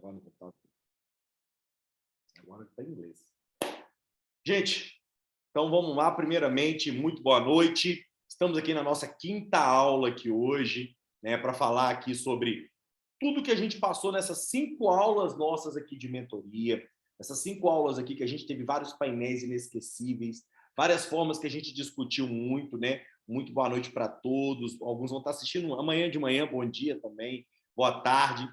Agora no computador. Agora está em inglês. Gente, então vamos lá. Primeiramente, muito boa noite. Estamos aqui na nossa quinta aula aqui hoje, né, para falar aqui sobre tudo que a gente passou nessas 5 aulas nossas aqui de mentoria, essas 5 aulas aqui que a gente teve vários painéis inesquecíveis, várias formas que a gente discutiu muito, né? Muito boa noite para todos. Alguns vão estar assistindo amanhã de manhã, bom dia também, boa tarde.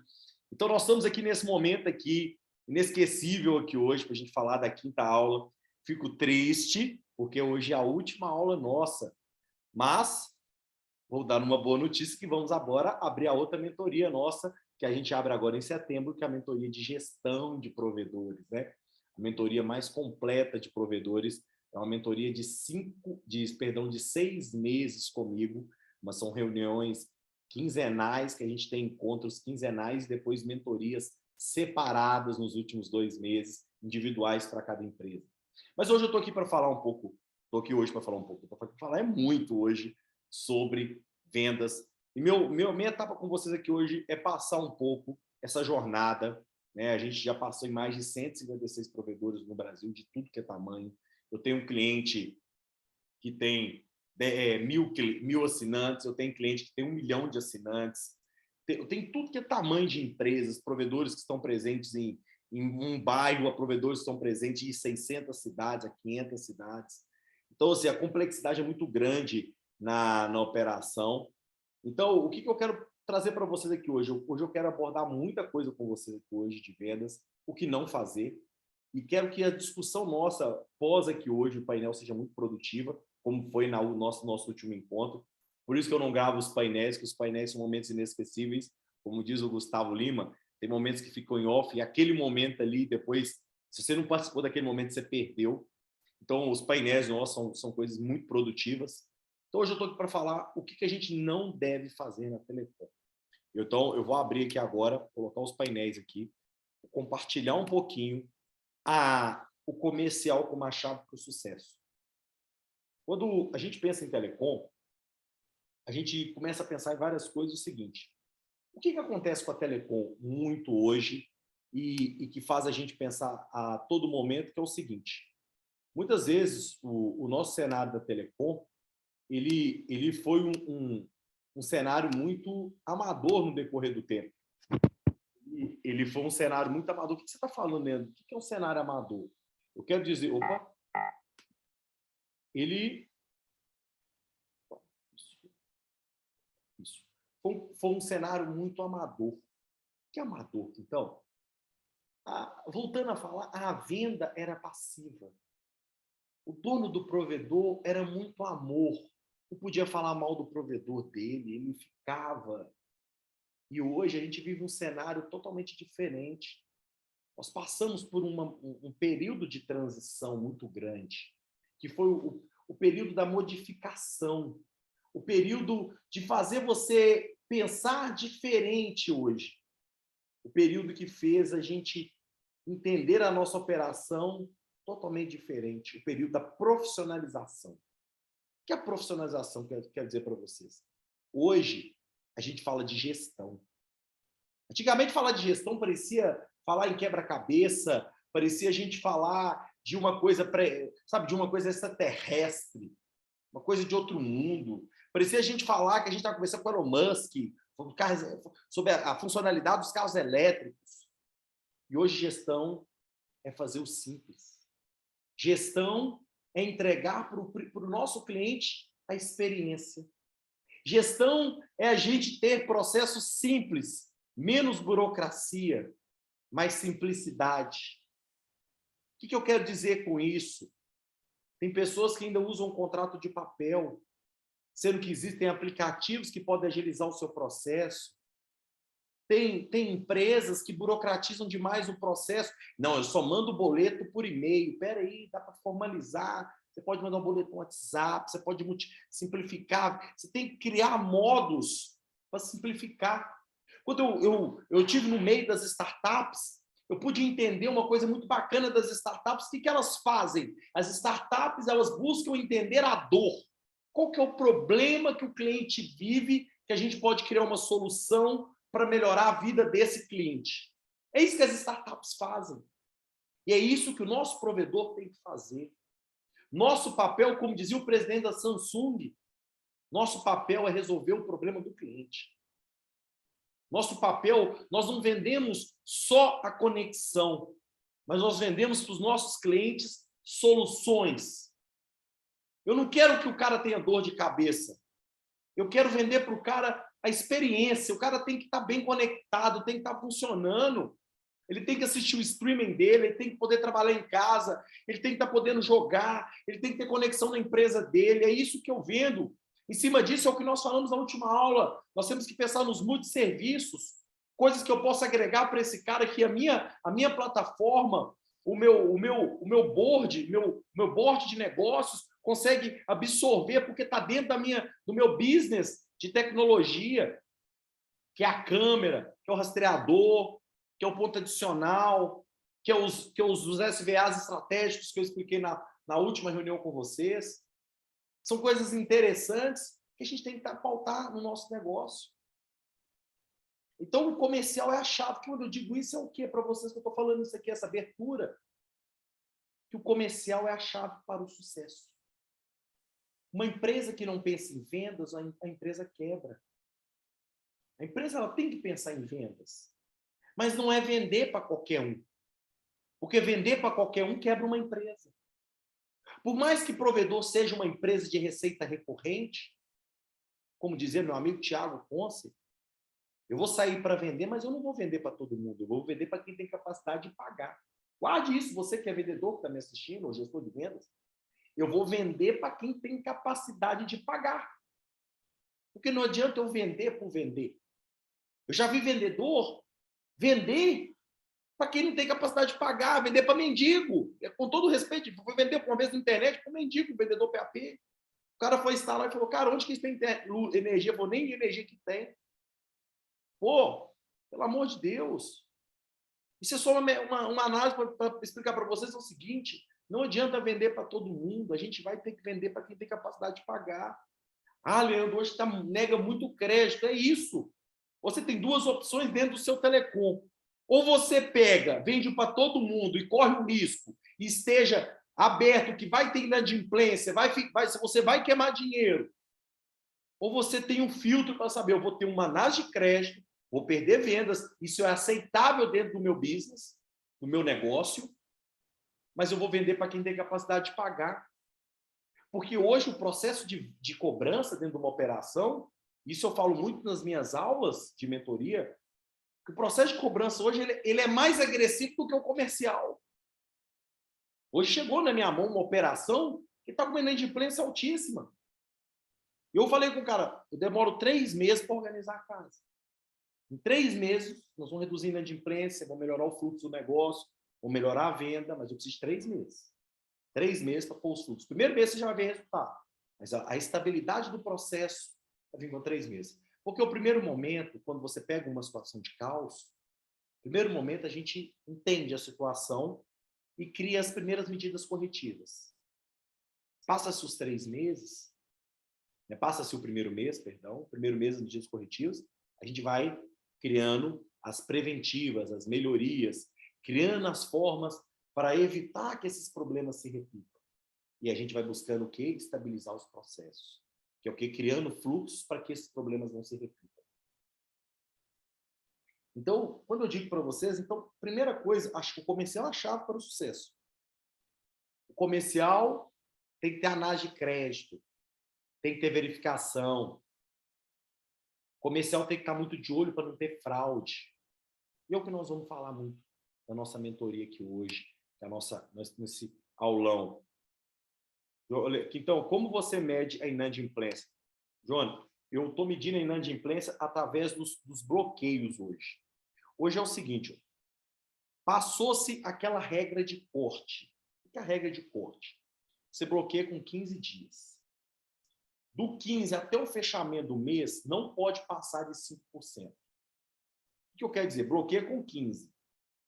Então, nós estamos aqui nesse momento aqui, inesquecível aqui hoje, para a gente falar da quinta aula. Fico triste, porque hoje é a última aula nossa, mas vou dar uma boa notícia que vamos agora abrir a outra mentoria nossa, que a gente abre agora em setembro, que é a mentoria de gestão de provedores, né? A mentoria mais completa de provedores. É uma mentoria de 6 meses comigo, mas são reuniões quinzenais, que a gente tem encontros quinzenais e depois mentorias separadas nos últimos 2 meses, individuais para cada empresa. Mas hoje eu estou aqui para falar um pouco, estou aqui hoje para falar um pouco, para falar muito hoje sobre vendas. E minha etapa com vocês aqui hoje é passar um pouco essa jornada, né? A gente já passou em mais de 156 provedores no Brasil, de tudo que é tamanho. Eu tenho um cliente que tem 1.000 assinantes, eu tenho cliente que tem 1 milhão de assinantes, eu tenho tudo que é tamanho de empresas, provedores que estão presentes em um bairro, a provedores que estão presentes em 600 cidades, a 500 cidades. Então, assim, a complexidade é muito grande na operação. Então, o que eu quero trazer para vocês aqui hoje? Hoje eu quero abordar muita coisa com vocês aqui hoje de vendas, o que não fazer, e quero que a discussão nossa pós aqui hoje, o painel, seja muito produtiva, como foi no nosso último encontro. Por isso que eu não gravo os painéis, que os painéis são momentos inesquecíveis. Como diz o Gustavo Lima, tem momentos que ficam em off, e aquele momento ali, depois, se você não participou daquele momento, você perdeu. Então, os painéis nossos são coisas muito produtivas. Então, hoje eu estou aqui para falar o que a gente não deve fazer na Telecom. Então, eu vou abrir aqui agora, colocar os painéis aqui, compartilhar um pouquinho o comercial como a chave para o sucesso. Quando a gente pensa em telecom, a gente começa a pensar em várias coisas. O seguinte: o que acontece com a telecom muito hoje e que faz a gente pensar a todo momento, que é o seguinte: muitas vezes o nosso cenário da telecom ele foi um cenário muito amador no decorrer do tempo. Ele foi um cenário muito amador. O que você está falando, Leandro? O que é um cenário amador? Eu quero dizer, isso. Foi um cenário muito amador. O que é amador, então? Voltando a falar, a venda era passiva. O dono do provedor era muito amor. Não podia falar mal do provedor dele, ele ficava. E hoje a gente vive um cenário totalmente diferente. Nós passamos por um período de transição muito grande, que foi o período da modificação, o período de fazer você pensar diferente hoje, o período que fez a gente entender a nossa operação totalmente diferente, o período da profissionalização. O que a profissionalização quer dizer para vocês? Hoje, a gente fala de gestão. Antigamente, falar de gestão parecia falar em quebra-cabeça, parecia a gente falar de uma coisa, sabe, de uma coisa extraterrestre, uma coisa de outro mundo. Parecia a gente falar que a gente estava conversando com o Elon Musk sobre a funcionalidade dos carros elétricos. E hoje gestão é fazer o simples. Gestão é entregar para o nosso cliente a experiência. Gestão é a gente ter processos simples, menos burocracia, mais simplicidade. O que eu quero dizer com isso? Tem pessoas que ainda usam um contrato de papel, sendo que existem aplicativos que podem agilizar o seu processo. Tem empresas que burocratizam demais o processo. Não, eu só mando o boleto por e-mail. Espera aí, dá para formalizar. Você pode mandar um boleto no WhatsApp, você pode simplificar. Você tem que criar modos para simplificar. Quando eu tive no meio das startups, eu pude entender uma coisa muito bacana das startups. O que elas fazem? As startups, elas buscam entender a dor. Qual que é o problema que o cliente vive, que a gente pode criar uma solução para melhorar a vida desse cliente. É isso que as startups fazem. E é isso que o nosso provedor tem que fazer. Nosso papel, como dizia o presidente da Samsung, nosso papel é resolver o problema do cliente. Nosso papel, nós não vendemos só a conexão, mas nós vendemos para os nossos clientes soluções. Eu não quero que o cara tenha dor de cabeça. Eu quero vender para o cara a experiência. O cara tem que estar bem conectado, tem que estar funcionando. Ele tem que assistir o streaming dele, ele tem que poder trabalhar em casa, ele tem que estar podendo jogar, ele tem que ter conexão na empresa dele. É isso que eu vendo. Em cima disso é o que nós falamos na última aula. Nós temos que pensar nos multisserviços, coisas que eu posso agregar para esse cara que a minha plataforma, o meu board de negócios consegue absorver porque está dentro do meu business de tecnologia, que é a câmera, que é o rastreador, que é o ponto adicional, que é os SVAs estratégicos que eu expliquei na última reunião com vocês. São coisas interessantes que a gente tem que pautar no nosso negócio. Então, o comercial é a chave. Quando eu digo isso, é o quê? Para vocês que eu estou falando isso aqui, essa abertura. Que o comercial é a chave para o sucesso. Uma empresa que não pensa em vendas, a empresa quebra. A empresa ela tem que pensar em vendas. Mas não é vender para qualquer um. Porque vender para qualquer um quebra uma empresa. Por mais que provedor seja uma empresa de receita recorrente, como dizia meu amigo Tiago Ponce, eu vou sair para vender, mas eu não vou vender para todo mundo. Eu vou vender para quem tem capacidade de pagar. Guarde isso, você que é vendedor, que está me assistindo, ou gestor de vendas. Eu vou vender para quem tem capacidade de pagar. Porque não adianta eu vender por vender. Eu já vi vendedor vender para quem não tem capacidade de pagar, vender para mendigo. Com todo respeito, vou vender uma vez na internet para mendigo, vendedor PAP. O cara foi instalar e falou, cara, onde que eles têm energia? Eu falei, nem energia que tem. Pô, pelo amor de Deus. Isso é só uma análise para explicar para vocês é o seguinte, não adianta vender para todo mundo, a gente vai ter que vender para quem tem capacidade de pagar. Ah, Leandro, hoje nega muito crédito. É isso. Você tem duas opções dentro do seu telecom. Ou você pega, vende para todo mundo e corre o risco, e esteja aberto, que vai ter inadimplência, você vai queimar dinheiro. Ou você tem um filtro para saber, eu vou ter uma análise de crédito, vou perder vendas, isso é aceitável dentro do meu business, do meu negócio, mas eu vou vender para quem tem capacidade de pagar. Porque hoje o processo de cobrança dentro de uma operação, isso eu falo muito nas minhas aulas de mentoria, que o processo de cobrança hoje ele é mais agressivo do que o comercial. Hoje chegou na minha mão uma operação que está com uma inadimplência altíssima. Eu falei com o cara, eu demoro 3 meses para organizar a casa. Em 3 meses, nós vamos reduzir a inadimplência, vamos melhorar o fluxo do negócio, vamos melhorar a venda, mas eu preciso de 3 meses. 3 meses para pôr os fluxos. Primeiro mês você já vai ver resultado. Mas a estabilidade do processo vai vir com 3 meses. Porque o primeiro momento, quando você pega uma situação de caos, no primeiro momento a gente entende a situação e cria as primeiras medidas corretivas. Passa-se os 3 meses, passa-se o primeiro mês, o primeiro mês das medidas corretivas, a gente vai criando as preventivas, as melhorias, criando as formas para evitar que esses problemas se repitam. E a gente vai buscando o quê? Estabilizar os processos. Que é o quê? Criando fluxos para que esses problemas não se repitam. Então, quando eu digo para vocês, então, primeira coisa, acho que o comercial é a chave para o sucesso. O comercial tem que ter análise de crédito, tem que ter verificação. O comercial tem que estar muito de olho para não ter fraude. E é o que nós vamos falar muito na nossa mentoria aqui hoje, nesse aulão. Então, como você mede a inadimplência? João, eu estou medindo a inadimplência através dos bloqueios hoje. Hoje é o seguinte, passou-se aquela regra de corte. O que é a regra de corte? Você bloqueia com 15 dias. Do 15 até o fechamento do mês, não pode passar de 5%. O que eu quero dizer? Bloqueia com 15.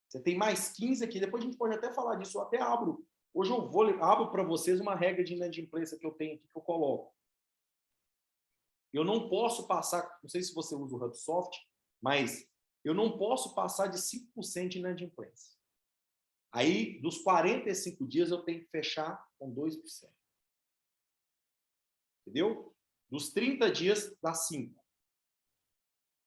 Você tem mais 15 aqui, depois a gente pode até falar disso, eu até abro. Hoje eu abro para vocês uma regra de inadimplência que eu tenho aqui, que eu coloco. Eu não posso passar, não sei se você usa o HubSoft, mas eu não posso passar de 5% de inadimplência. Aí, dos 45 dias, eu tenho que fechar com 2%. Entendeu? Dos 30 dias, dá 5%.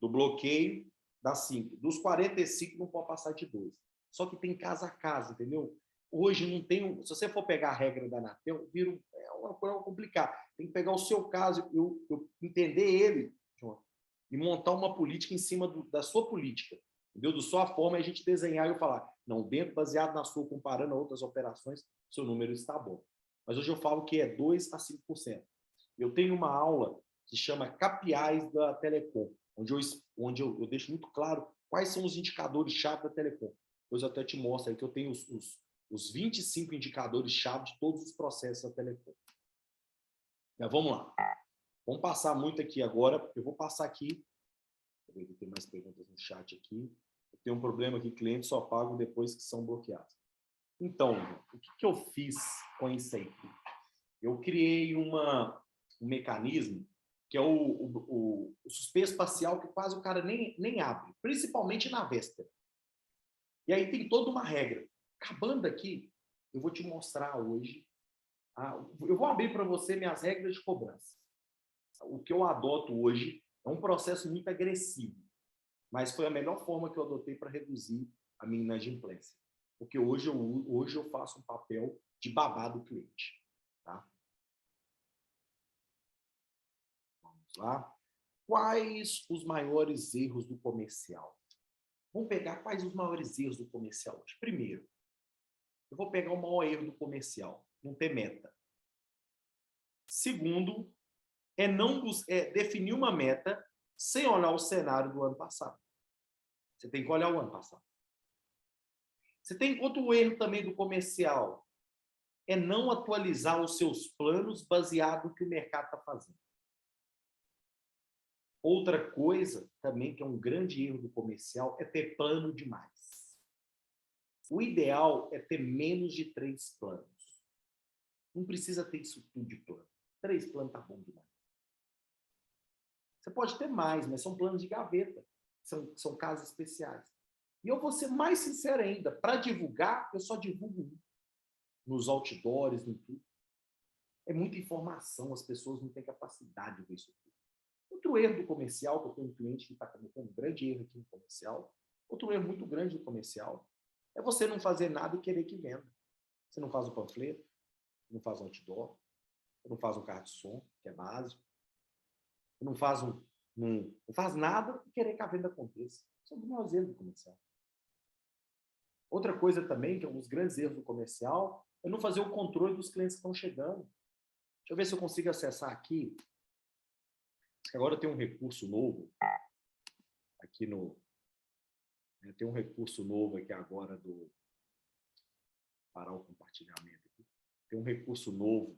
Do bloqueio, dá 5%. Dos 45, não pode passar de 2%. Só que tem casa a casa, entendeu? Hoje não tem... Se você for pegar a regra da Anatel, é uma coisa complicada. Tem que pegar o seu caso, eu entender ele, João, e montar uma política em cima da sua política, entendeu? Da sua forma, a gente desenhar e eu falar, não, dentro, baseado na sua, comparando a outras operações, seu número está bom. Mas hoje eu falo que é 2% a 5%. Eu tenho uma aula que chama KPIs da Telecom, onde eu deixo muito claro quais são os indicadores-chave da Telecom. Depois eu até te mostro aí que eu tenho os 25 indicadores-chave de todos os processos da Telecom. Mas vamos lá. Vamos passar muito aqui agora. Eu vou passar aqui. Deixa eu ver se tem mais perguntas no chat aqui. Eu tenho um problema aqui, clientes só pagam depois que são bloqueados. Então, o que eu fiz com isso aí? Eu criei um mecanismo que é o suspenso parcial, que quase o cara nem abre, principalmente na véspera. E aí tem toda uma regra. Acabando aqui, eu vou te mostrar hoje. Eu vou abrir para você minhas regras de cobrança. O que eu adoto hoje é um processo muito agressivo, mas foi a melhor forma que eu adotei para reduzir a minha inadimplência. Porque hoje eu faço um papel de babá do cliente. Tá? Vamos lá. Quais os maiores erros do comercial? Vamos pegar quais os maiores erros do comercial hoje. Primeiro, eu vou pegar o maior erro do comercial, não ter meta. Segundo, é definir uma meta sem olhar o cenário do ano passado. Você tem que olhar o ano passado. Você tem outro erro também do comercial, é não atualizar os seus planos baseado no que o mercado está fazendo. Outra coisa também que é um grande erro do comercial é ter plano demais. O ideal é ter menos de 3 planos. Não precisa ter isso tudo de plano. 3 planos tá bom demais. Você pode ter mais, mas são planos de gaveta. São casos especiais. E eu vou ser mais sincero ainda. Para divulgar, eu só divulgo um. Nos outdoors, no tudo. É muita informação, as pessoas não têm capacidade de ver isso tudo. Outro erro do comercial, que eu tenho um cliente que está cometendo um grande erro aqui no comercial, outro erro muito grande do comercial, é você não fazer nada e querer que venda. Você não faz o panfleto, não faz um outdoor, não faz um carro de som, que é básico, não faz não faz nada e querer que a venda aconteça. Isso é um dos maiores erros do comercial. Outra coisa também, que é um dos grandes erros do comercial, é não fazer o controle dos clientes que estão chegando. Deixa eu ver se eu consigo acessar aqui. Agora tem um recurso novo aqui no... Tem um recurso novo aqui agora do... Parar o compartilhamento aqui. Tem um recurso novo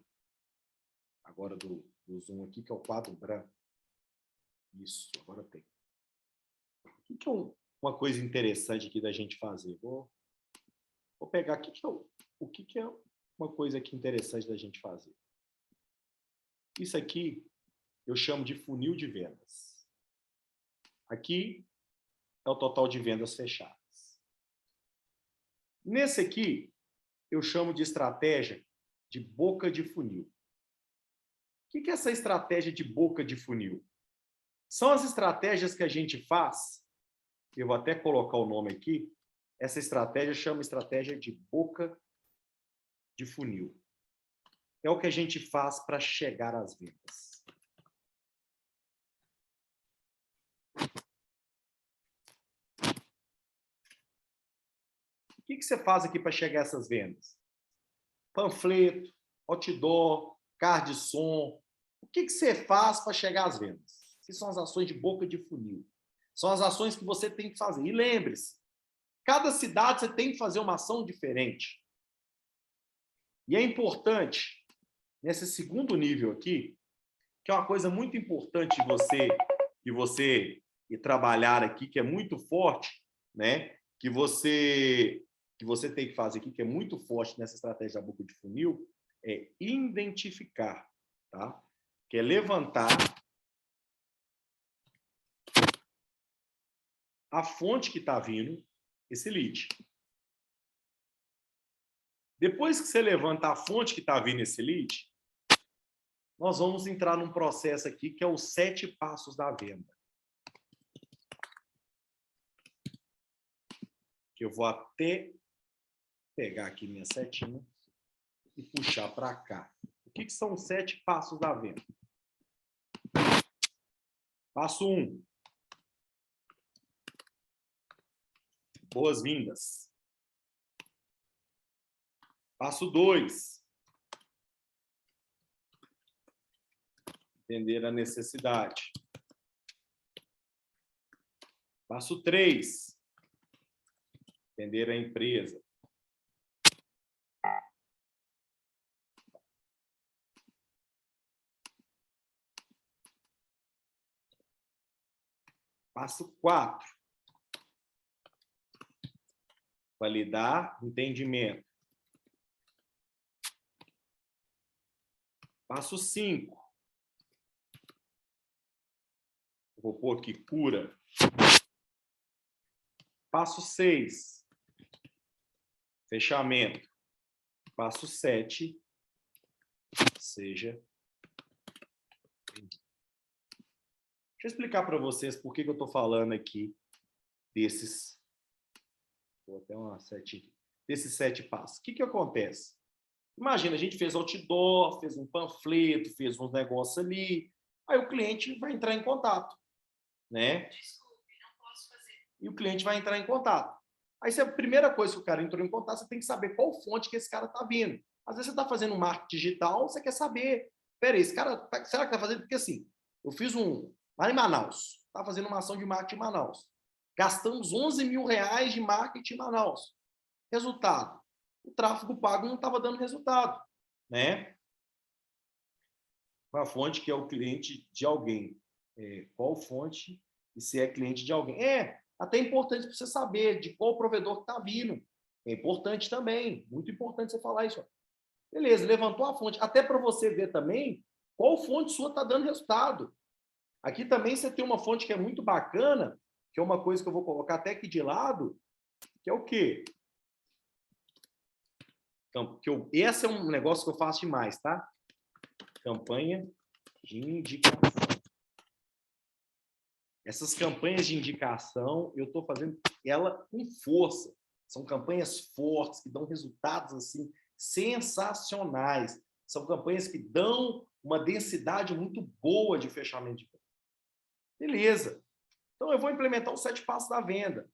agora do Zoom aqui, que é o quadro branco. Isso, agora tem. O que é uma coisa interessante aqui da gente fazer? Vou pegar aqui o que é uma coisa aqui interessante da gente fazer. Isso aqui eu chamo de funil de vendas. Aqui é o total de vendas fechadas. Nesse aqui, eu chamo de estratégia de boca de funil. O que é essa estratégia de boca de funil? São as estratégias que a gente faz, eu vou até colocar o nome aqui, essa estratégia chama estratégia de boca de funil. É o que a gente faz para chegar às vendas. O que você faz aqui para chegar a essas vendas? Panfleto, outdoor, card de som. O que você faz para chegar às vendas? Que são as ações de boca de funil. São as ações que você tem que fazer. E lembre-se, cada cidade você tem que fazer uma ação diferente. E é importante, nesse segundo nível aqui, que é uma coisa muito importante de você ir trabalhar aqui, que é muito forte, né? Que você tem que fazer aqui, que é muito forte nessa estratégia da boca de funil, é identificar, tá? Que é levantar a fonte que está vindo esse lead. Depois que você levanta a fonte que está vindo esse lead, nós vamos entrar num processo aqui que é os 7 passos da venda. Que eu vou até pegar aqui minha setinha e puxar para cá. O que são os 7 passos da venda? Passo 1. Boas-vindas. Passo 2. Entender a necessidade. Passo 3. Entender a empresa. Passo 4. Validar entendimento. Passo 5. Vou pôr aqui cura. Passo 6. Fechamento. Passo 7. Seja bem-vindo. Deixa eu explicar para vocês por que eu estou falando aqui desses. Vou até uma setinha aqui. Desses 7 passos. O que acontece? Imagina, a gente fez outdoor, fez um panfleto, fez uns negócios ali. Aí o cliente vai entrar em contato, né? Desculpe, não posso fazer. E o cliente vai entrar em contato. Aí, a primeira coisa que o cara entrou em contato, você tem que saber qual fonte que esse cara está vindo. Às vezes você está fazendo um marketing digital, você quer saber, peraí, esse cara, será que está fazendo? Porque assim, eu fiz lá em Manaus, estava fazendo uma ação de marketing em Manaus. Gastamos R$11.000 de marketing em Manaus. Resultado, o tráfego pago não estava dando resultado, né? A fonte que é o cliente de alguém. Qual fonte e se é cliente de alguém. Até importante para você saber de qual provedor que está vindo. É importante também, muito importante você falar isso. Beleza, levantou a fonte. Até para você ver também qual fonte sua está dando resultado. Aqui também você tem uma fonte que é muito bacana, que é uma coisa que eu vou colocar até aqui de lado, que é o quê? Então, esse é um negócio que eu faço demais, tá? Campanha de indicação. Essas campanhas de indicação, eu estou fazendo ela com força. São campanhas fortes, que dão resultados assim sensacionais. São campanhas que dão uma densidade muito boa de fechamento de venda. Beleza. Então, eu vou implementar os 7 passos da venda.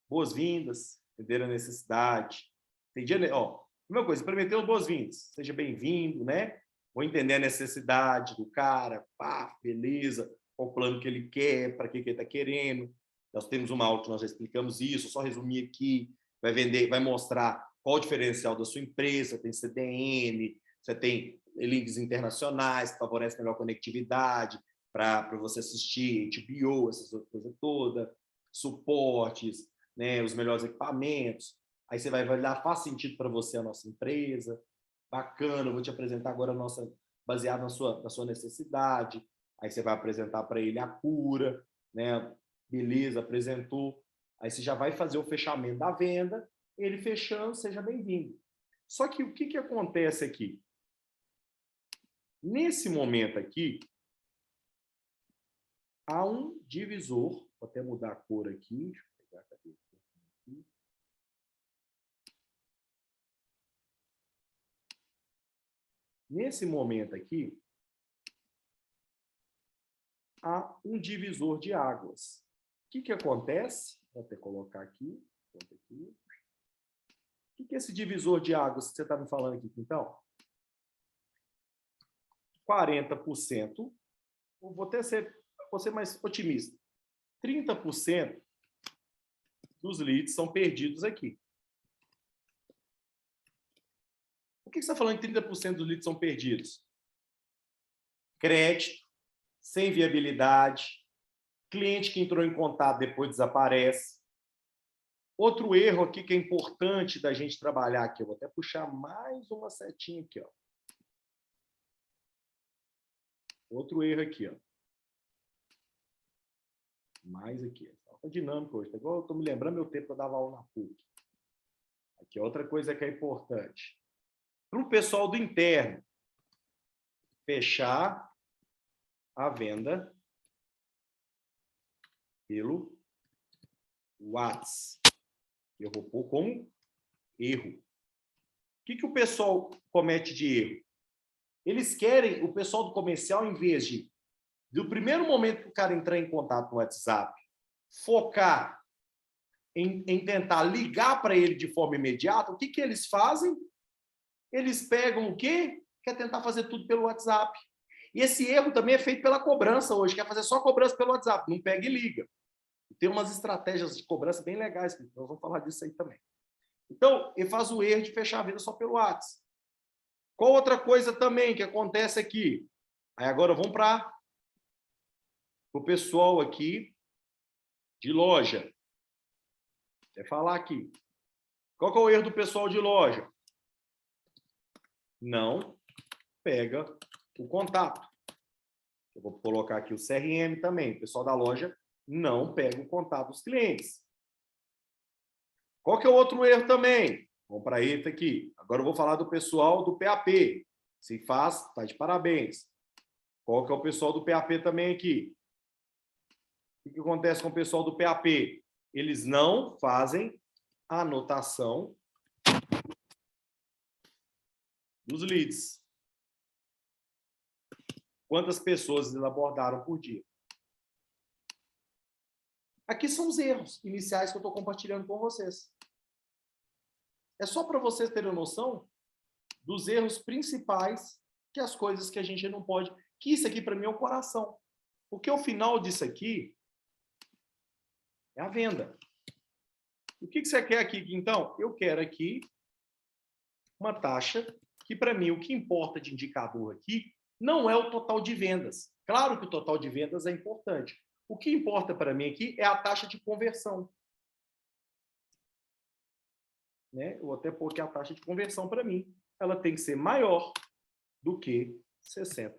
Boas-vindas, entender a necessidade. Entendi? Ó, primeira coisa, implementei os boas-vindas. Seja bem-vindo, né? Vou entender a necessidade do cara. Pá, beleza. Qual o plano que ele quer, para que ele está querendo. Nós temos uma aula que nós já explicamos isso, só resumir aqui. Vai vender, vai mostrar qual o diferencial da sua empresa. Tem CDN, você tem links internacionais que favorecem melhor conectividade para você assistir HBO, essas coisas todas, suportes, né, os melhores equipamentos. Aí você vai validar, faz sentido para você a nossa empresa. Bacana, eu vou te apresentar agora a nossa, baseado na sua necessidade. Aí você vai apresentar para ele a cura, né? Beleza, apresentou. Aí você já vai fazer o fechamento da venda. Ele fechando, seja bem-vindo. Só que o que acontece aqui? Nesse momento aqui, há um divisor. Vou até mudar a cor aqui. Deixa eu pegar a cabeça aqui. Nesse momento aqui, há um divisor de águas. O que acontece? Vou até colocar aqui. O que é esse divisor de águas que você está me falando aqui, então? 40%, vou ser mais otimista, 30% dos leads são perdidos aqui. Por que você está falando que 30% dos leads são perdidos? Crédito, sem viabilidade, cliente que entrou em contato depois desaparece. Outro erro aqui que é importante da gente trabalhar aqui, eu vou até puxar mais uma setinha aqui, ó. Outro erro aqui, ó. Mais aqui, ó. Tá dinâmico hoje. Tá igual eu estou me lembrando meu tempo que eu dava aula na PUC. Aqui, outra coisa que é importante. Para o pessoal do interno, fechar a venda pelo WhatsApp. Eu vou pôr como erro. O que o pessoal comete de erro? Eles querem, o pessoal do comercial, em vez de, do primeiro momento que o cara entrar em contato no WhatsApp, focar em tentar ligar para ele de forma imediata, o que eles fazem? Eles pegam o quê? Quer tentar fazer tudo pelo WhatsApp. E esse erro também é feito pela cobrança hoje, quer fazer só cobrança pelo WhatsApp, não pega e liga. Tem umas estratégias de cobrança bem legais, nós vamos falar disso aí também. Então, ele faz o erro de fechar a venda só pelo WhatsApp. Qual outra coisa também que acontece aqui? Aí agora vamos para o pessoal aqui de loja. Vou falar aqui. Qual que é o erro do pessoal de loja? Não pega o contato. Eu vou colocar aqui o CRM também. O pessoal da loja não pega o contato dos clientes. Qual que é o outro erro também? Vamos para esse aqui. Agora eu vou falar do pessoal do PAP. Se faz, está de parabéns. Qual que é o pessoal do PAP também aqui? O que acontece com o pessoal do PAP? Eles não fazem a anotação dos leads. Quantas pessoas eles abordaram por dia? Aqui são os erros iniciais que eu estou compartilhando com vocês. É só para vocês terem noção dos erros principais, que as coisas que a gente não pode... Que isso aqui, para mim, é o coração. Porque o final disso aqui é a venda. O que você quer aqui, então? Eu quero aqui uma taxa que, para mim, o que importa de indicador aqui não é o total de vendas. Claro que o total de vendas é importante. O que importa para mim aqui é a taxa de conversão. Né? Eu vou até pôr que a taxa de conversão, para mim, ela tem que ser maior do que 60%.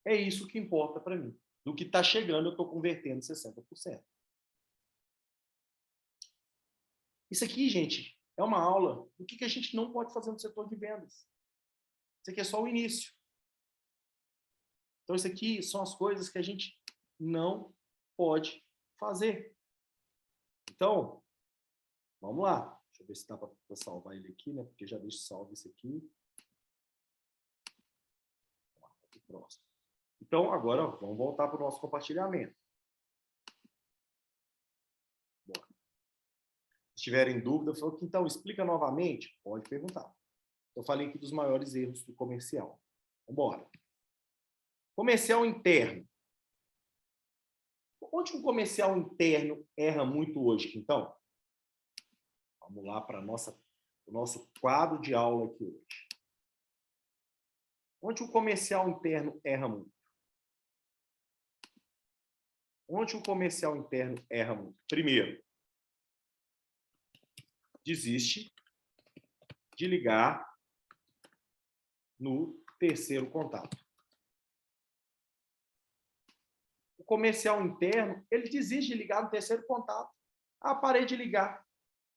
É isso que importa para mim. Do que está chegando, eu estou convertendo 60%. Isso aqui, gente, é uma aula do que a gente não pode fazer no setor de vendas. Isso aqui é só o início. Então, isso aqui são as coisas que a gente não pode fazer. Então, vamos lá. Deixa eu ver se dá para salvar ele aqui, né? Porque já deixo salvo esse aqui. Aqui próximo. Então, agora, vamos voltar para o nosso compartilhamento. Bora. Se tiverem dúvida, eu falo que, então, explica novamente. Pode perguntar. Eu falei aqui dos maiores erros do comercial. Vamos embora. Comercial interno. Onde um comercial interno erra muito hoje, então? Vamos lá para o nosso quadro de aula aqui hoje. Onde o comercial interno erra muito? Onde o comercial interno erra muito? Primeiro, desiste de ligar no terceiro contato. O comercial interno, ele desiste de ligar no terceiro contato. Ah, parei de ligar.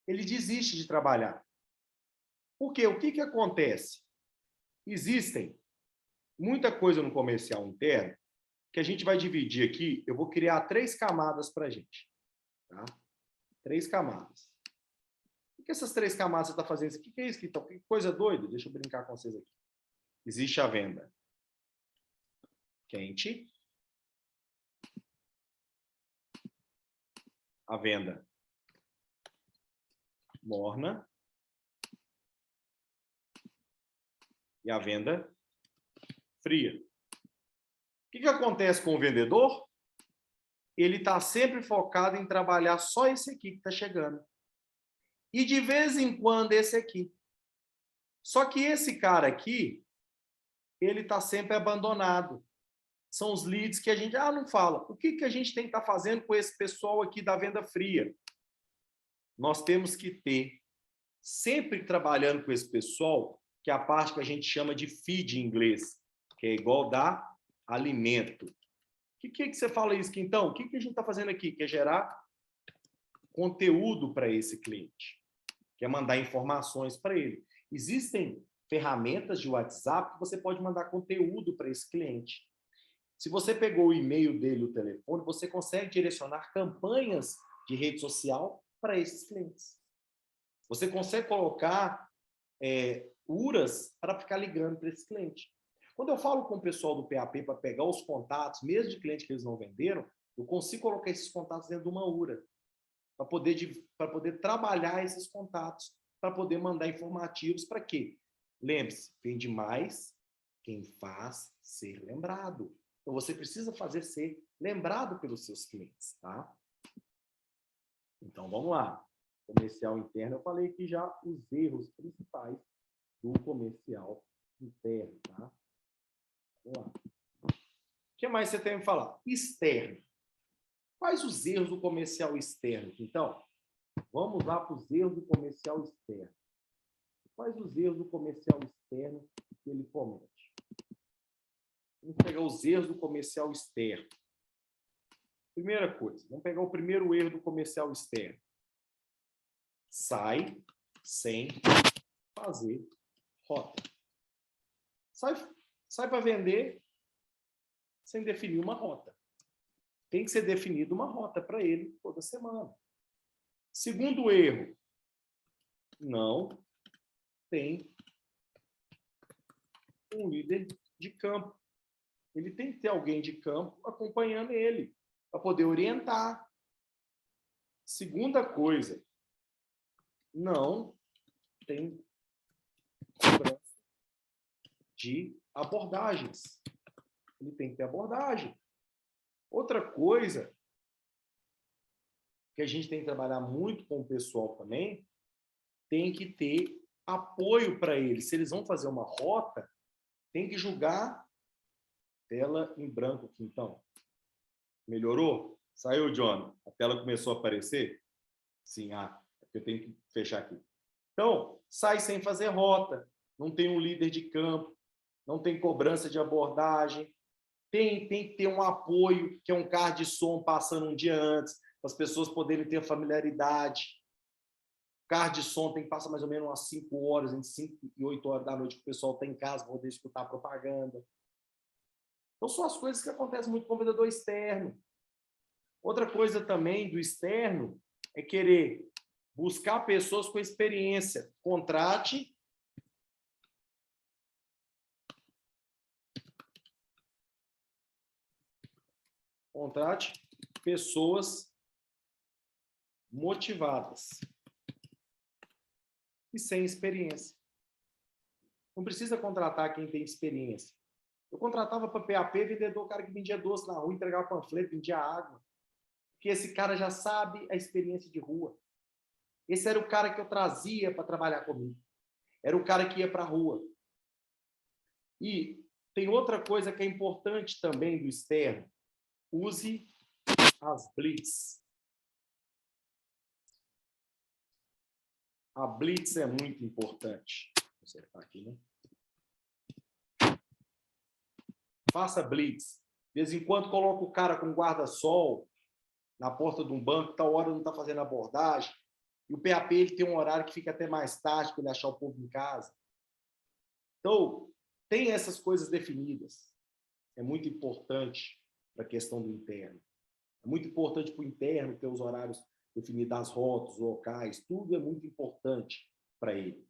Ele desiste de trabalhar. Por quê? O que acontece? Existem muita coisa no comercial interno que a gente vai dividir aqui. Eu vou criar 3 camadas para a gente. Tá? 3 camadas. O que essas 3 camadas você está fazendo? O que é isso aqui? Que coisa doida. Deixa eu brincar com vocês aqui. Existe a venda quente, a venda morna e a venda fria. O que acontece com o vendedor? Ele está sempre focado em trabalhar só esse aqui que está chegando. E de vez em quando esse aqui. Só que esse cara aqui, ele está sempre abandonado. São os leads que a gente não fala. O que a gente tem que estar fazendo com esse pessoal aqui da venda fria? Nós temos que ter, sempre trabalhando com esse pessoal, que é a parte que a gente chama de feed em inglês, que é igual dar alimento. Que você fala isso, Quintão? O que a gente está fazendo aqui? Quer gerar conteúdo para esse cliente. Quer mandar informações para ele. Existem ferramentas de WhatsApp que você pode mandar conteúdo para esse cliente. Se você pegou o e-mail dele, o telefone, você consegue direcionar campanhas de rede social para esses clientes. Você consegue colocar URAs para ficar ligando para esse cliente. Quando eu falo com o pessoal do PAP para pegar os contatos, mesmo de clientes que eles não venderam, eu consigo colocar esses contatos dentro de uma URA, para poder trabalhar esses contatos, para poder mandar informativos para quê? Lembre-se, vende mais quem faz ser lembrado. Então, você precisa fazer ser lembrado pelos seus clientes, tá? Então, vamos lá. Comercial interno, eu falei aqui já os erros principais do comercial interno, tá? Vamos lá. O que mais você tem a me falar? Externo. Quais os erros do comercial externo? Então, vamos lá para os erros do comercial externo. Quais os erros do comercial externo que ele comete? Vamos pegar os erros do comercial externo. Primeira coisa, vamos pegar o primeiro erro do comercial externo. Sai sem fazer rota. Sai para vender sem definir uma rota. Tem que ser definida uma rota para ele toda semana. Segundo erro, não tem um líder de campo. Ele tem que ter alguém de campo acompanhando ele, para poder orientar. Segunda coisa, não tem cobrança de abordagens. Ele tem que ter abordagem. Outra coisa que a gente tem que trabalhar muito com o pessoal também, tem que ter apoio para eles. Se eles vão fazer uma rota, tem que julgar tela em branco aqui, então. Melhorou? Saiu, John? A tela começou a aparecer? Sim, eu tenho que fechar aqui. Então, sai sem fazer rota, não tem um líder de campo, não tem cobrança de abordagem, tem que ter um apoio, que é um card de som passando um dia antes, para as pessoas poderem ter familiaridade. O card de som tem que passar mais ou menos umas 5 horas, entre 5 e 8 horas da noite, que o pessoal está em casa, para poder escutar a propaganda. Então, são as coisas que acontecem muito com o vendedor externo. Outra coisa também do externo é querer buscar pessoas com experiência. Contrate pessoas motivadas e sem experiência. Não precisa contratar quem tem experiência. Eu contratava para PAP vendedor, cara que vendia doce na rua, entregava panfleto, vendia água. Porque esse cara já sabe a experiência de rua. Esse era o cara que eu trazia para trabalhar comigo. Era o cara que ia para a rua. E tem outra coisa que é importante também do externo. Use as blitz. A blitz é muito importante. Vou acertar aqui, né? Faça blitz. De vez em quando coloca o cara com guarda-sol na porta de um banco, tal hora não está fazendo abordagem. E o PAP ele tem um horário que fica até mais tarde para ele achar o povo em casa. Então, tem essas coisas definidas. É muito importante para a questão do interno. É muito importante para o interno ter os horários definidos, as rotas, os locais, tudo é muito importante para ele.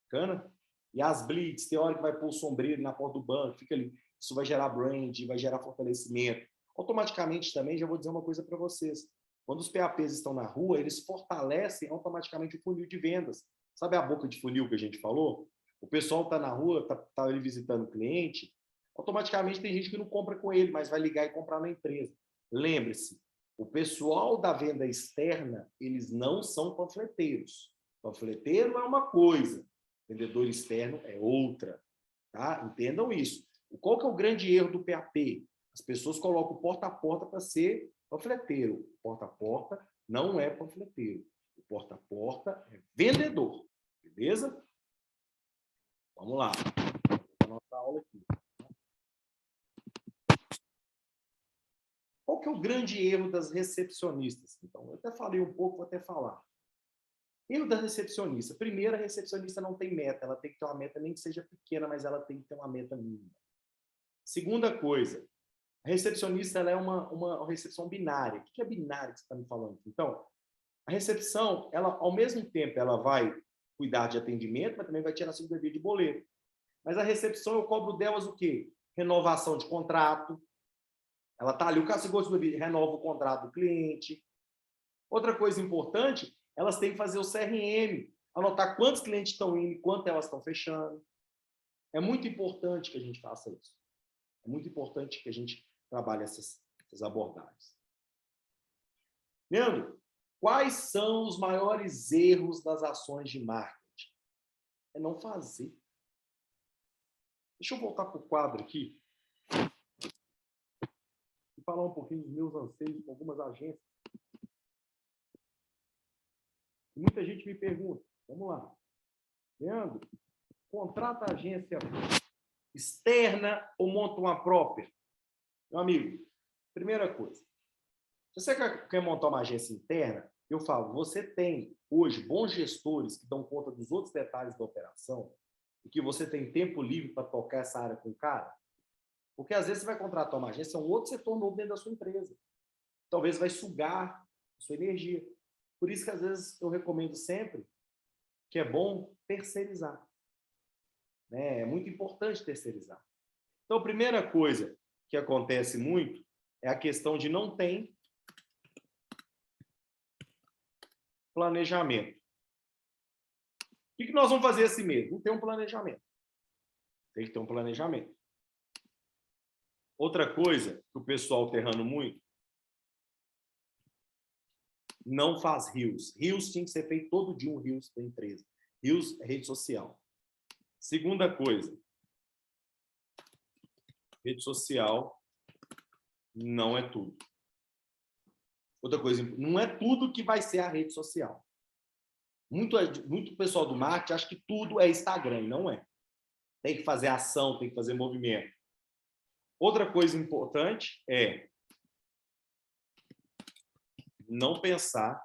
Bacana? E as blitz, tem hora que vai pôr o sombreiro na porta do banco, fica ali. Isso vai gerar brand, vai gerar fortalecimento. Automaticamente também, já vou dizer uma coisa para vocês. Quando os PAPs estão na rua, eles fortalecem automaticamente o funil de vendas. Sabe a boca de funil que a gente falou? O pessoal está na rua, está ali visitando o cliente, automaticamente tem gente que não compra com ele, mas vai ligar e comprar na empresa. Lembre-se, o pessoal da venda externa, eles não são panfleteiros. Panfleteiro é uma coisa, vendedor externo é outra. Tá? Entendam isso. Qual que é o grande erro do PAP? As pessoas colocam porta a porta para ser panfleteiro. Porta a porta não é panfleteiro. O porta a porta é vendedor. Beleza? Vamos lá. Vou nossa aula aqui. Qual que é o grande erro das recepcionistas? Então, eu até falei um pouco, vou até falar. Erro da recepcionista. Primeiro, a recepcionista não tem meta. Ela tem que ter uma meta, nem que seja pequena, mas ela tem que ter uma meta mínima. Segunda coisa, a recepcionista ela é uma recepção binária. O que é binário que você está me falando? Então, a recepção, ela, ao mesmo tempo, ela vai cuidar de atendimento, mas também vai tirar seu dever de boleto. Mas a recepção, eu cobro delas o quê? Renovação de contrato. Ela está ali, o caso de renova o contrato do cliente. Outra coisa importante, elas têm que fazer o CRM, anotar quantos clientes estão indo e quanto elas estão fechando. É muito importante que a gente faça isso. É muito importante que a gente trabalhe essas abordagens. Leandro, quais são os maiores erros das ações de marketing? É não fazer. Deixa eu voltar para o quadro aqui e falar um pouquinho dos meus anseios com algumas agências. E muita gente me pergunta, vamos lá, Leandro, contrata agência externa ou monta uma própria? Meu amigo, primeira coisa, se você quer montar uma agência interna, eu falo, você tem hoje bons gestores que dão conta dos outros detalhes da operação e que você tem tempo livre para tocar essa área com o cara? Porque às vezes você vai contratar uma agência, é um outro setor novo dentro da sua empresa. Talvez vai sugar a sua energia. Por isso que às vezes eu recomendo sempre que é bom terceirizar. Né? É muito importante terceirizar. Então, a primeira coisa que acontece muito é a questão de não ter planejamento. O que nós vamos fazer assim mesmo? Não tem um planejamento. Tem que ter um planejamento. Outra coisa que o pessoal está errando muito, não faz reels. Reels tinha que ser feito todo dia um reels da empresa. Reels é rede social. Segunda coisa, rede social não é tudo. Outra coisa, não é tudo que vai ser a rede social. Muito pessoal do marketing acha que tudo é Instagram, e não é. Tem que fazer ação, tem que fazer movimento. Outra coisa importante é não pensar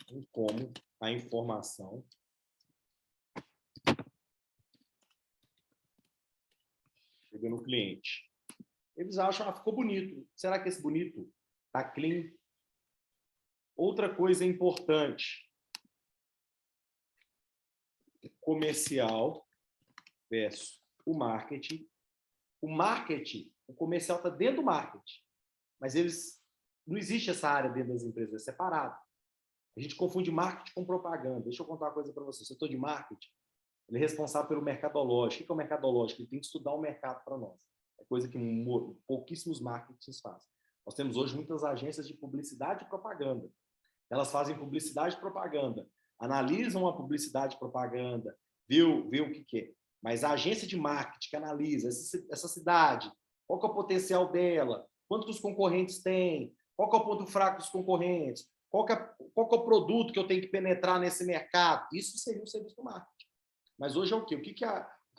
em como a informação chega no cliente. Eles acham, ficou bonito. Será que esse bonito está clean? Outra coisa importante, comercial versus o marketing. O marketing, o comercial está dentro do marketing, mas não existe essa área dentro das empresas, é separado. A gente confunde marketing com propaganda. Deixa eu contar uma coisa para você. O setor de marketing, ele é responsável pelo mercadológico. O que é o mercadológico? Ele tem que estudar o mercado para nós. É coisa que pouquíssimos marketings fazem. Nós temos hoje muitas agências de publicidade e propaganda. Elas fazem publicidade e propaganda, analisam a publicidade e propaganda, vê o que é. Mas a agência de marketing que analisa essa cidade, qual que é o potencial dela, quantos concorrentes tem, qual que é o ponto fraco dos concorrentes, qual que é o produto que eu tenho que penetrar nesse mercado. Isso seria o serviço do marketing. Mas hoje é o quê? O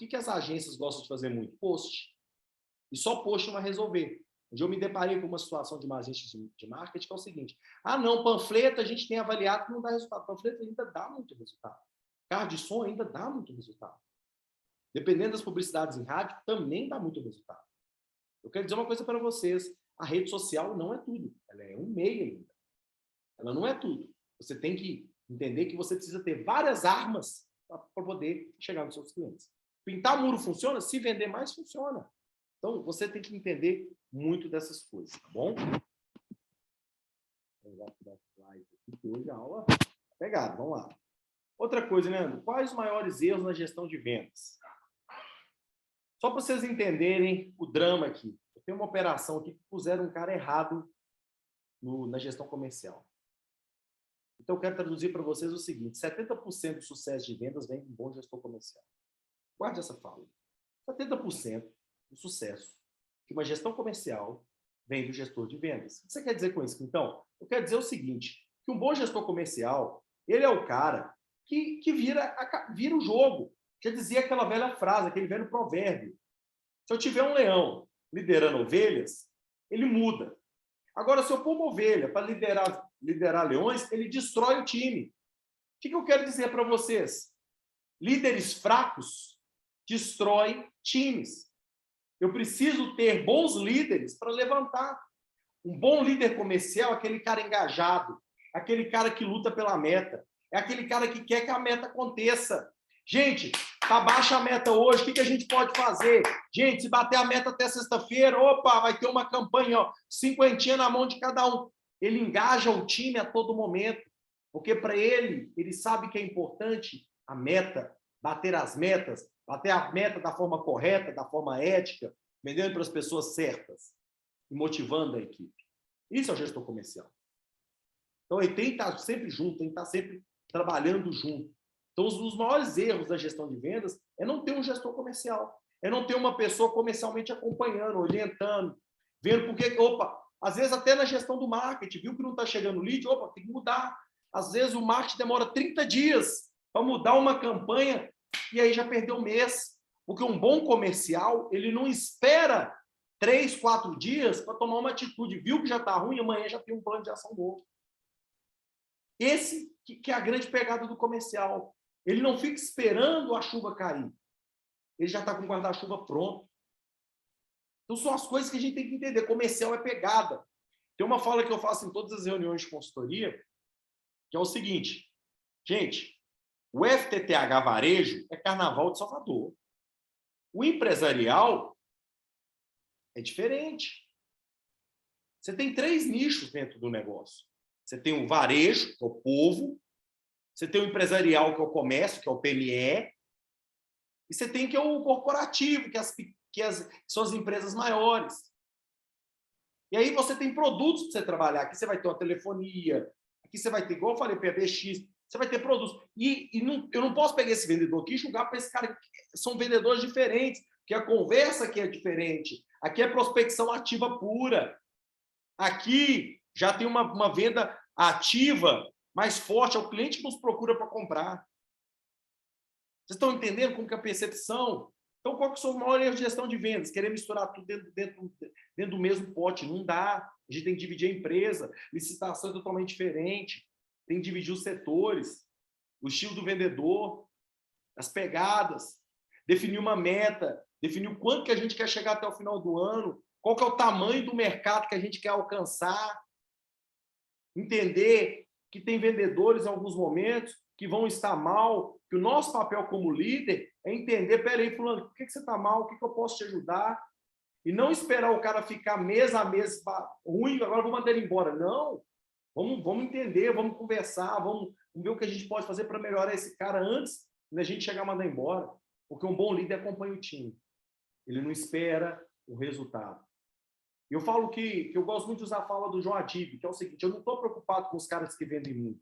que as agências gostam de fazer muito? Post. E só post não vai resolver. Onde eu me deparei com uma situação de uma agência de marketing que é o seguinte: ah, não, panfleto a gente tem avaliado que não dá resultado. Panfleto ainda dá muito resultado. Carro de som ainda dá muito resultado. Dependendo das publicidades em rádio, também dá muito resultado. Eu quero dizer uma coisa para vocês: a rede social não é tudo. Ela é um meio ainda. Ela não é tudo. Você tem que entender que você precisa ter várias armas para poder chegar nos seus clientes. Pintar muro funciona? Se vender mais, funciona. Então, você tem que entender muito dessas coisas, tá bom? Hoje a aula pegada, vamos lá. Outra coisa, Leandro, quais os maiores erros na gestão de vendas? Só para vocês entenderem o drama aqui. Eu tenho uma operação aqui que puseram um cara errado na gestão comercial. Então, eu quero traduzir para vocês o seguinte: 70% do sucesso de vendas vem de um bom gestor comercial. Guarde essa fala. 70% do sucesso de uma gestão comercial vem do gestor de vendas. O que você quer dizer com isso? Então, eu quero dizer o seguinte, que um bom gestor comercial, ele é o cara que vira o jogo. Já dizia aquela velha frase, aquele velho provérbio: se eu tiver um leão liderando ovelhas, ele muda. Agora, se eu pôr uma ovelha para liderar leões, ele destrói o time. O que eu quero dizer para vocês? Líderes fracos destroem times. Eu preciso ter bons líderes para levantar. Um bom líder comercial é aquele cara engajado, aquele cara que luta pela meta, é aquele cara que quer que a meta aconteça. Gente, tá baixa a meta hoje, o que a gente pode fazer? Gente, se bater a meta até sexta-feira, opa, vai ter uma campanha, ó, 50 na mão de cada um. Ele engaja o time a todo momento, porque para ele sabe que é importante a meta, bater as metas, bater a meta da forma correta, da forma ética, vendendo para as pessoas certas e motivando a equipe. Isso é o gestor comercial. Então, ele tem que estar sempre junto, tem que estar sempre trabalhando junto. Então, um dos maiores erros da gestão de vendas é não ter um gestor comercial, é não ter uma pessoa comercialmente acompanhando, orientando, vendo porque, opa, às vezes até na gestão do marketing, viu que não está chegando lead, opa, tem que mudar. Às vezes o marketing demora 30 dias para mudar uma campanha e aí já perdeu um mês. Porque um bom comercial, ele não espera 3, 4 dias para tomar uma atitude. Viu que já está ruim, amanhã já tem um plano de ação novo. Esse que é a grande pegada do comercial. Ele não fica esperando a chuva cair. Ele já está com o guarda-chuva pronto. Então, são as coisas que a gente tem que entender. Comercial é pegada. Tem uma fala que eu faço em todas as reuniões de consultoria, que é o seguinte. Gente, o FTTH Varejo é Carnaval de Salvador. O empresarial é diferente. Você tem 3 nichos dentro do negócio. Você tem o varejo, que é o povo. Você tem o empresarial, que é o comércio, que é o PME. E você tem que é o corporativo, que são as empresas maiores. E aí você tem produtos para você trabalhar. Aqui você vai ter uma telefonia, aqui você vai ter, igual eu falei, PBX, você vai ter produtos. Eu não posso pegar esse vendedor aqui e julgar para esse cara que são vendedores diferentes, porque a conversa aqui é diferente. Aqui é prospecção ativa pura. Aqui já tem uma venda ativa mais forte, é o cliente que nos procura para comprar. Vocês estão entendendo como que é a percepção? Então, qual que são os maiores erros de gestão de vendas? Querer misturar tudo dentro do mesmo pote. Não dá. A gente tem que dividir a empresa. Licitação é totalmente diferente. Tem que dividir os setores, o estilo do vendedor, as pegadas, definir uma meta, definir o quanto que a gente quer chegar até o final do ano, qual que é o tamanho do mercado que a gente quer alcançar, entender que tem vendedores em alguns momentos que vão estar mal, que o nosso papel como líder é entender, peraí, fulano, por que você está mal? O que eu posso te ajudar? E não esperar o cara ficar mês a mês ruim, agora vou mandar ele embora. Não, vamos entender, vamos conversar, vamos ver o que a gente pode fazer para melhorar esse cara antes da gente chegar a mandar embora. Porque um bom líder acompanha o time. Ele não espera o resultado. Eu falo que eu gosto muito de usar a fala do João Adib, que é o seguinte, eu não estou preocupado com os caras que vendem muito.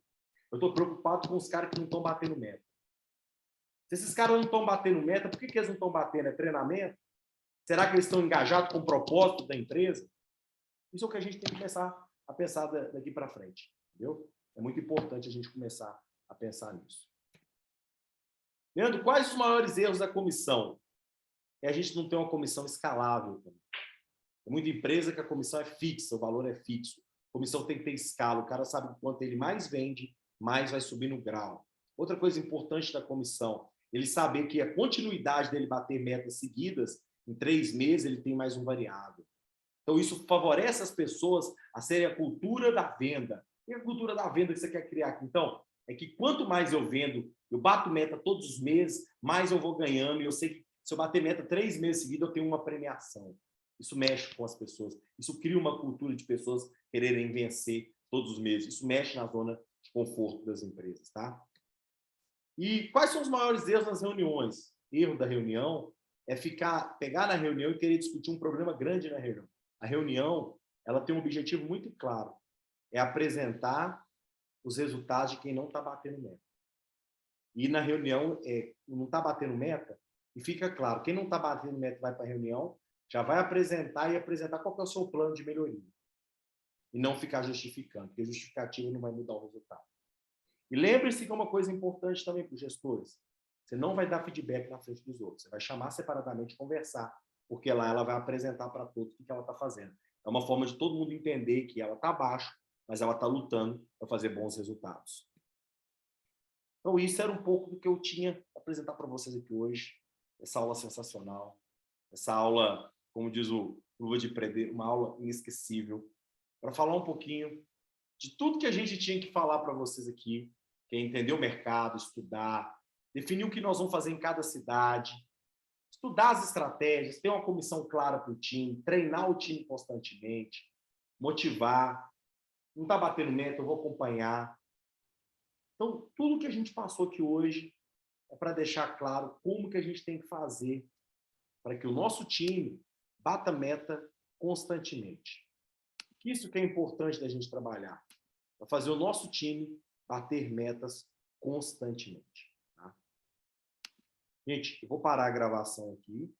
Eu estou preocupado com os caras que não estão batendo meta. Se esses caras não estão batendo meta, por que eles não estão batendo? É treinamento? Será que eles estão engajados com o propósito da empresa? Isso é o que a gente tem que começar a pensar daqui para frente. Entendeu? É muito importante a gente começar a pensar nisso. Leandro, quais os maiores erros da comissão? É a gente não ter uma comissão escalável. Tem muita empresa que a comissão é fixa, o valor é fixo. A comissão tem que ter escala. O cara sabe que quanto ele mais vende, mais vai subir no grau. Outra coisa importante da comissão, ele saber que a continuidade dele bater metas seguidas, em 3 meses ele tem mais um variável. Então, isso favorece as pessoas a serem a cultura da venda. E a cultura da venda que você quer criar aqui? Então, é que quanto mais eu vendo, eu bato meta todos os meses, mais eu vou ganhando. E eu sei que se eu bater meta 3 meses seguidos, eu tenho uma premiação. Isso mexe com as pessoas. Isso cria uma cultura de pessoas quererem vencer todos os meses. Isso mexe na zona de conforto das empresas, tá? E quais são os maiores erros nas reuniões? Erro da reunião é pegar na reunião e querer discutir um problema grande na reunião. A reunião, ela tem um objetivo muito claro. É apresentar os resultados de quem não está batendo meta. E na reunião, não está batendo meta, e fica claro, quem não está batendo meta vai para a reunião, já vai apresentar qual que é o seu plano de melhoria. E não ficar justificando, porque justificativa não vai mudar o resultado. E lembre-se que é uma coisa importante também para os gestores. Você não vai dar feedback na frente dos outros. Você vai chamar separadamente e conversar, porque lá ela vai apresentar para todos o que ela está fazendo. É uma forma de todo mundo entender que ela está abaixo, mas ela está lutando para fazer bons resultados. Então, isso era um pouco do que eu tinha a apresentar para vocês aqui hoje. Essa aula sensacional. Essa aula, como diz o Luva de Prender, uma aula inesquecível. Para falar um pouquinho de tudo que a gente tinha que falar para vocês aqui, que é entender o mercado, estudar, definir o que nós vamos fazer em cada cidade, estudar as estratégias, ter uma comissão clara para o time, treinar o time constantemente, motivar, não está batendo meta, eu vou acompanhar. Então, tudo que a gente passou aqui hoje é para deixar claro como que a gente tem que fazer para que o nosso time bata meta constantemente. Isso que é importante da gente trabalhar, para fazer o nosso time bater metas constantemente. Tá? Gente, eu vou parar a gravação aqui.